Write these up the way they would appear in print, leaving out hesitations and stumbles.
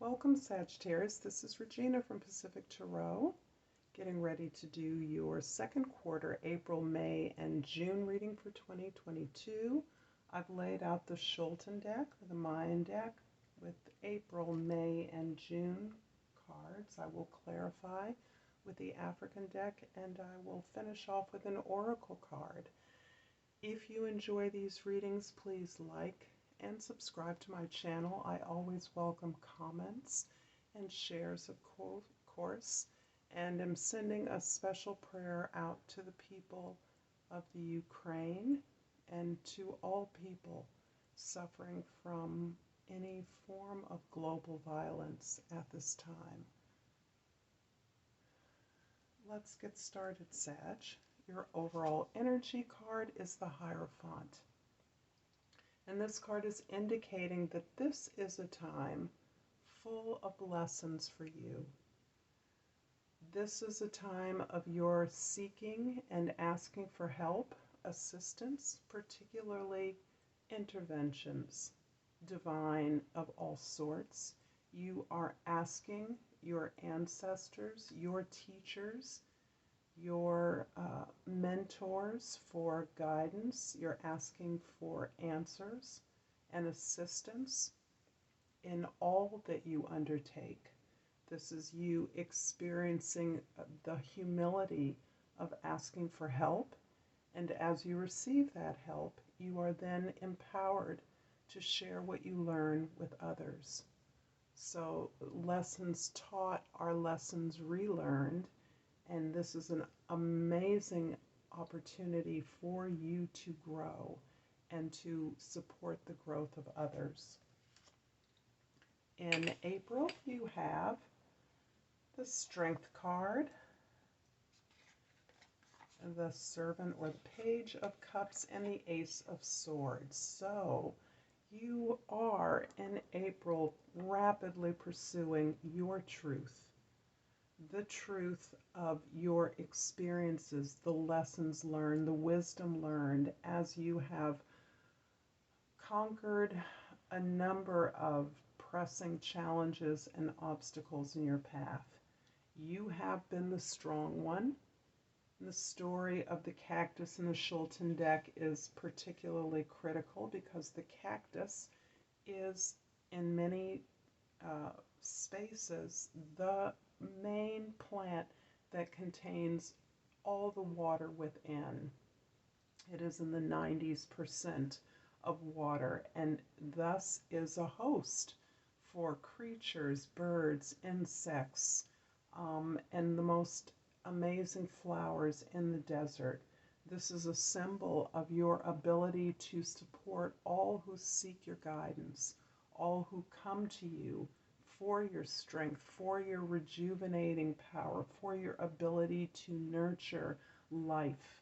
Welcome, Sagittarius. This is Regina from Pacific Tarot, getting ready to do your second quarter, April, May, and June reading for 2022. I've laid out the Shulton deck, or the Mayan deck, with April, May, and June cards. I will clarify with the African deck, and I will finish off with an oracle card. If you enjoy these readings, please like and subscribe to my channel. I always welcome comments and shares, of course, and am sending a special prayer out to the people of the Ukraine and to all people suffering from any form of global violence at this time. Let's get started, Sag. Your overall energy card is the Hierophant. And this card is indicating that this is a time full of lessons for you. This is a time of your seeking and asking for help, assistance, particularly interventions, divine of all sorts. You are asking your ancestors, your teachers, your mentors for guidance. You're asking for answers and assistance in all that you undertake. This is you experiencing the humility of asking for help, and as you receive that help, you are then empowered to share what you learn with others. So lessons taught are lessons relearned, and this is an amazing opportunity for you to grow and to support the growth of others. In April, you have the Strength card, the Servant or the Page of Cups, and the Ace of Swords. So you are in April rapidly pursuing your truth. The truth of your experiences, the lessons learned, the wisdom learned as you have conquered a number of pressing challenges and obstacles in your path. You have been the strong one. The story of the cactus in the Shulton deck is particularly critical because the cactus is, in many spaces, the main plant that contains all the water within. It is in the 90% of water, and thus is a host for creatures, birds, insects, and the most amazing flowers in the desert. This is a symbol of your ability to support all who seek your guidance, all who come to you for your strength, for your rejuvenating power, for your ability to nurture life.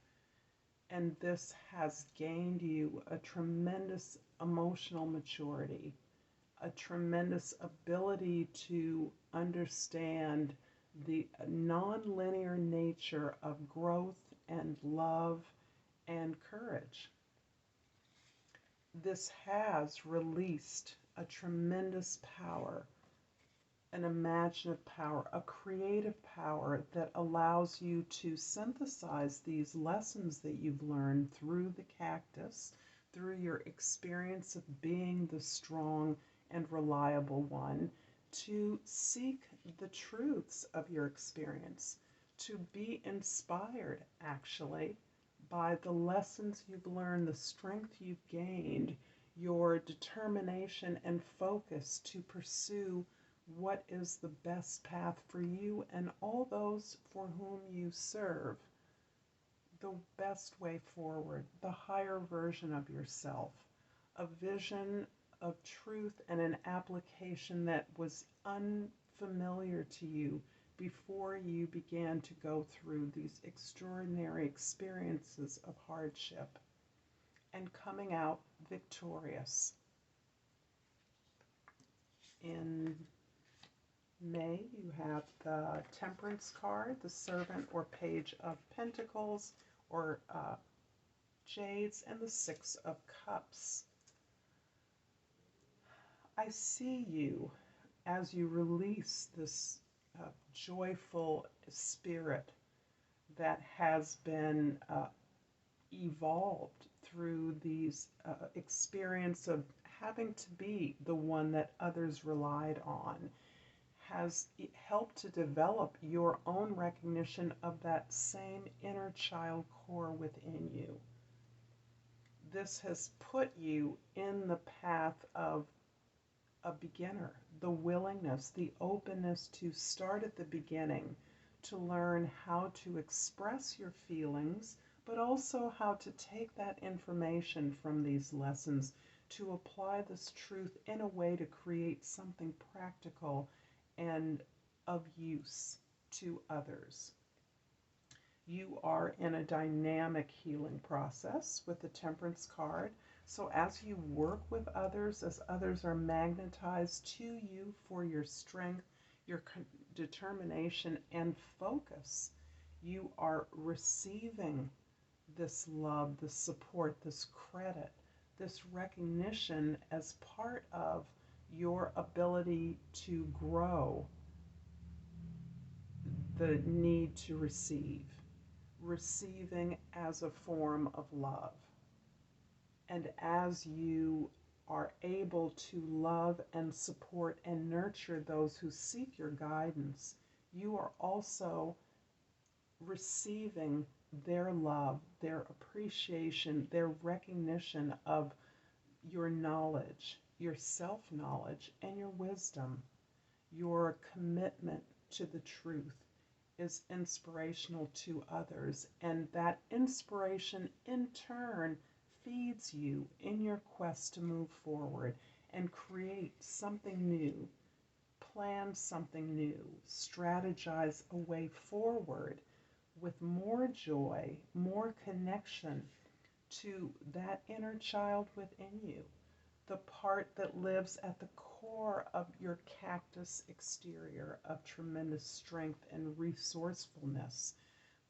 And this has gained you a tremendous emotional maturity, a tremendous ability to understand the non-linear nature of growth and love and courage. This has released a tremendous power, an imaginative power, a creative power that allows you to synthesize these lessons that you've learned through the cactus, through your experience of being the strong and reliable one, to seek the truths of your experience, to be inspired actually by the lessons you've learned, the strength you've gained, your determination and focus to pursue what is the best path for you and all those for whom you serve, the best way forward, the higher version of yourself, a vision of truth and an application that was unfamiliar to you before you began to go through these extraordinary experiences of hardship and coming out victorious. In May, you have the Temperance card, the Servant or Page of Pentacles, or Jades, and the Six of Cups. I see you as you release this joyful spirit that has been evolved through these experience of having to be the one that others relied on, has helped to develop your own recognition of that same inner child core within you. This has put you in the path of a beginner, the willingness, the openness to start at the beginning, to learn how to express your feelings, but also how to take that information from these lessons to apply this truth in a way to create something practical and of use to others. You are in a dynamic healing process with the Temperance card. So as you work with others, as others are magnetized to you for your strength, your determination, and focus, you are receiving this love, this support, this credit, this recognition as part of your ability to grow the need to receive. Receiving as a form of love. And as you are able to love and support and nurture those who seek your guidance, you are also receiving their love, their appreciation, their recognition of your knowledge, your self-knowledge, and your wisdom. Your commitment to the truth is inspirational to others, and that inspiration in turn feeds you in your quest to move forward and create something new, plan something new, strategize a way forward with more joy, more connection to that inner child within you, the part that lives at the core of your cactus exterior of tremendous strength and resourcefulness.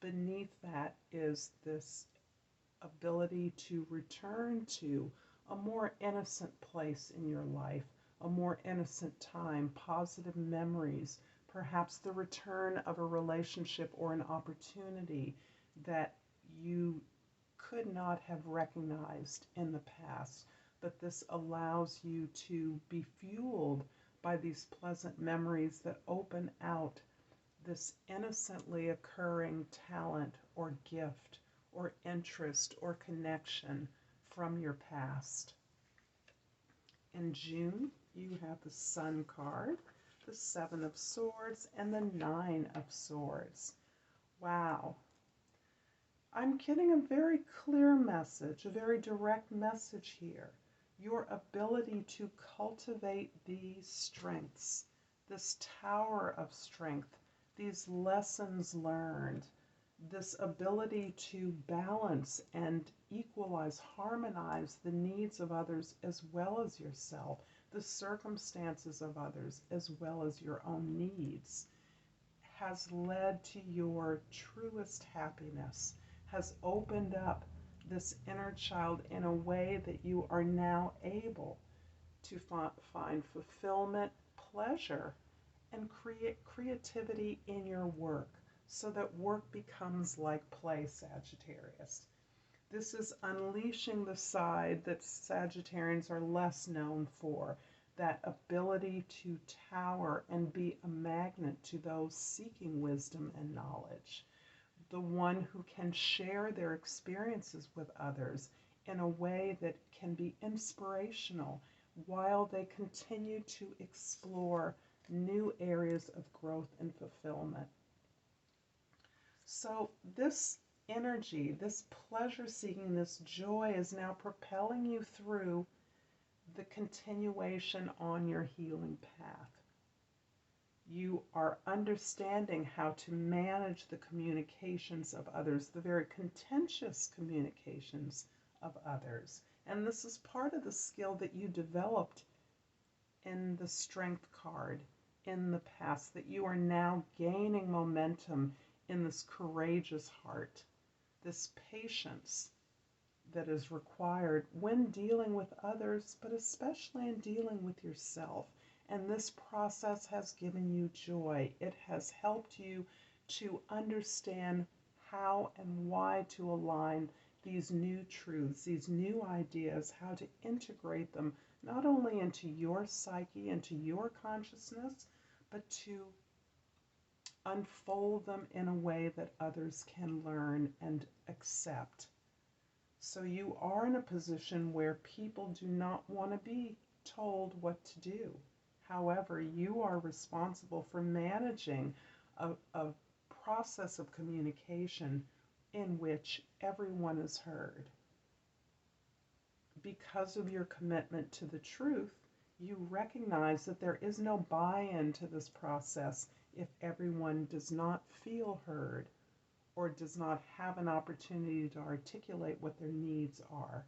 Beneath that is this ability to return to a more innocent place in your life, a more innocent time, positive memories, perhaps the return of a relationship or an opportunity that you could not have recognized in the past. But this allows you to be fueled by these pleasant memories that open out this innocently occurring talent or gift or interest or connection from your past. In June, you have the Sun card, the Seven of Swords, and the Nine of Swords. Wow. I'm getting a very clear message, a very direct message here. Your ability to cultivate these strengths, this tower of strength, these lessons learned, this ability to balance and equalize, harmonize the needs of others as well as yourself, the circumstances of others as well as your own needs, has led to your truest happiness, has opened up this inner child in a way that you are now able to find fulfillment, pleasure, and creativity in your work, so that work becomes like play, Sagittarius. This is unleashing the side that Sagittarians are less known for, that ability to tower and be a magnet to those seeking wisdom and knowledge, the one who can share their experiences with others in a way that can be inspirational while they continue to explore new areas of growth and fulfillment. So this energy, this pleasure seeking, this joy is now propelling you through the continuation on your healing path. You are understanding how to manage the communications of others, the very contentious communications of others. And this is part of the skill that you developed in the Strength card in the past, that you are now gaining momentum in this courageous heart, this patience that is required when dealing with others, but especially in dealing with yourself, And this process has given you joy. It has helped you to understand how and why to align these new truths, these new ideas, how to integrate them not only into your psyche, into your consciousness, but to unfold them in a way that others can learn and accept. So you are in a position where people do not want to be told what to do. However, you are responsible for managing a process of communication in which everyone is heard. Because of your commitment to the truth, you recognize that there is no buy-in to this process if everyone does not feel heard or does not have an opportunity to articulate what their needs are.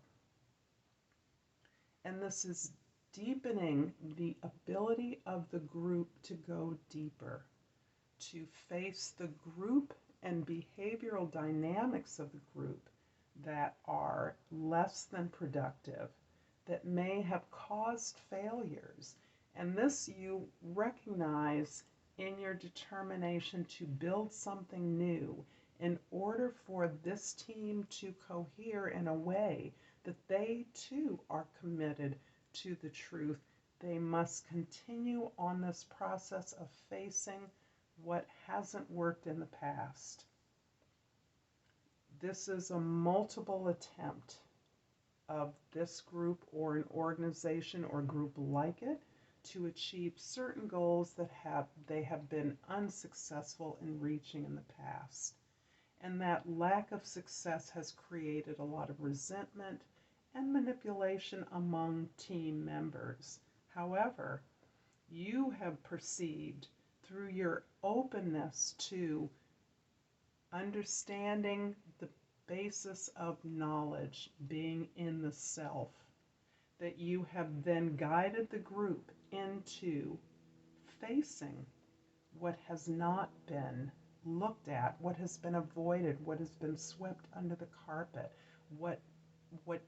And this is deepening the ability of the group to go deeper, to face the group and behavioral dynamics of the group that are less than productive, that may have caused failures. And this you recognize in your determination to build something new in order for this team to cohere in a way that they too are committed to the truth. They must continue on this process of facing what hasn't worked in the past. This is a multiple attempt of this group or an organization or group like it to achieve certain goals that they have been unsuccessful in reaching in the past. And that lack of success has created a lot of resentment and manipulation among team members. However, you have perceived through your openness to understanding the basis of knowledge being in the self, that you have then guided the group into facing what has not been looked at, what has been avoided, what has been swept under the carpet, what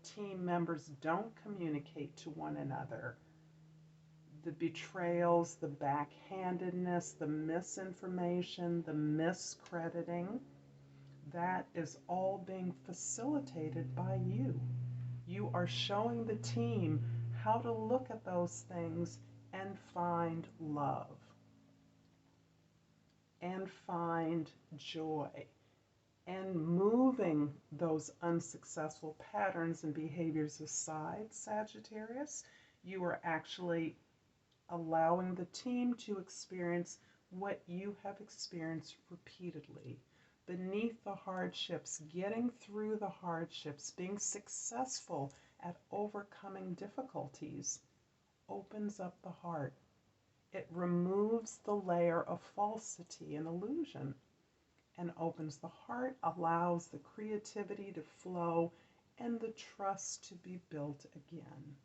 team members don't communicate to one another, the betrayals, the backhandedness, the misinformation, the miscrediting. That is all being facilitated by you. You are showing the team how to look at those things and find love and find joy, and moving those unsuccessful patterns and behaviors aside, Sagittarius. You are actually allowing the team to experience what you have experienced repeatedly. Beneath the hardships, getting through the hardships, being successful at overcoming difficulties opens up the heart. It removes the layer of falsity and illusion and opens the heart, allows the creativity to flow and the trust to be built again.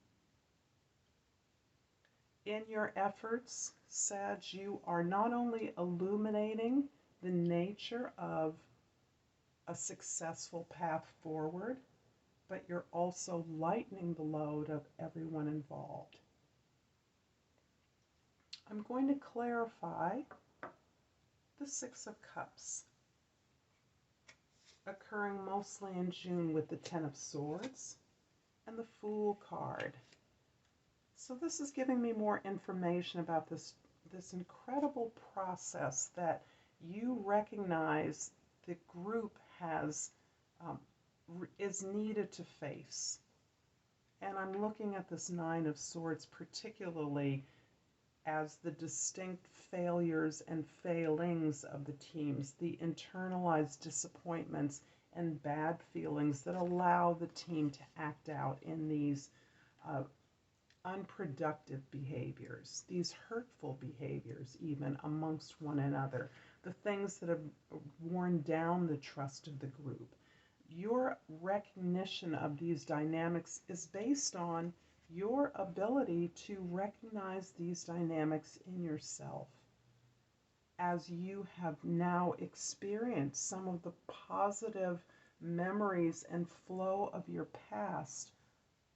In your efforts, Sag, you are not only illuminating the nature of a successful path forward, but you're also lightening the load of everyone involved. I'm going to clarify the Six of Cups, occurring mostly in June with the Ten of Swords and the Fool card. So this is giving me more information about this incredible process that you recognize the group has is needed to face. And I'm looking at this Nine of Swords particularly as the distinct failures and failings of the teams, the internalized disappointments and bad feelings that allow the team to act out in these unproductive behaviors, these hurtful behaviors even amongst one another, the things that have worn down the trust of the group. Your recognition of these dynamics is based on your ability to recognize these dynamics in yourself. As you have now experienced some of the positive memories and flow of your past,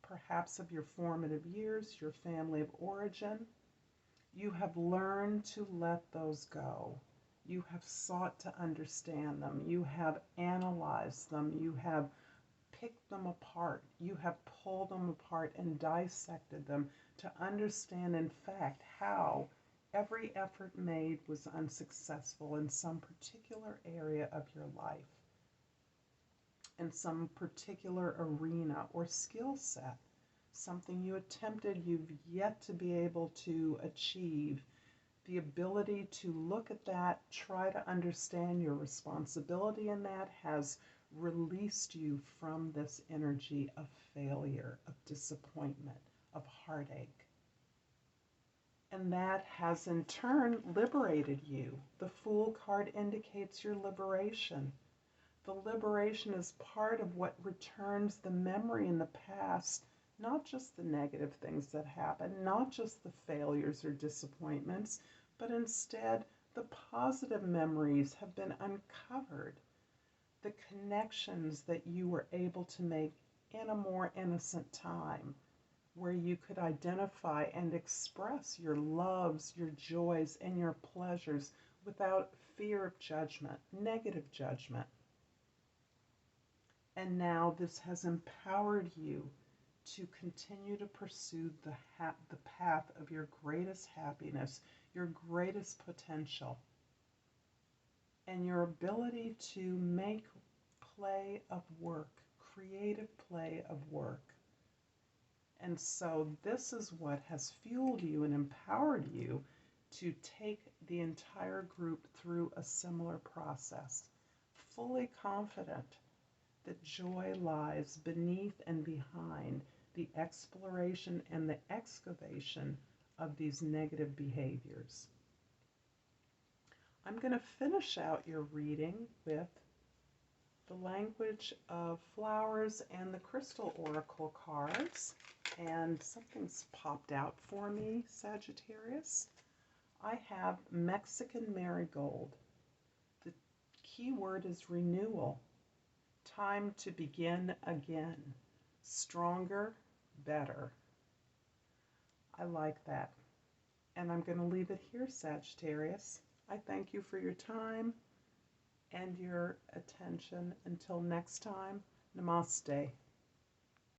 perhaps of your formative years, your family of origin, You have learned to let those go. You have sought to understand them. You have analyzed them. You have picked them apart. You have pulled them apart and dissected them to understand, in fact, how every effort made was unsuccessful in some particular area of your life, in some particular arena or skill set, something you attempted you've yet to be able to achieve. The ability to look at that, try to understand your responsibility in that, has released you from this energy of failure, of disappointment, of heartache. And that has in turn liberated you. The Fool card indicates your liberation. The liberation is part of what returns the memory in the past, not just the negative things that happen, not just the failures or disappointments, but instead the positive memories have been uncovered. The connections that you were able to make in a more innocent time, where you could identify and express your loves, your joys, and your pleasures without fear of judgment, negative judgment. And now this has empowered you to continue to pursue the path of your greatest happiness, your greatest potential, and your ability to make play of work, creative play of work. And so this is what has fueled you and empowered you to take the entire group through a similar process, fully confident that joy lies beneath and behind the exploration and the excavation of these negative behaviors. I'm going to finish out your reading with the language of flowers and the crystal oracle cards. And something's popped out for me, Sagittarius. I have Mexican marigold. The key word is renewal. Time to begin again. Stronger, better. I like that. And I'm going to leave it here, Sagittarius. I thank you for your time and your attention. Until next time, Namaste.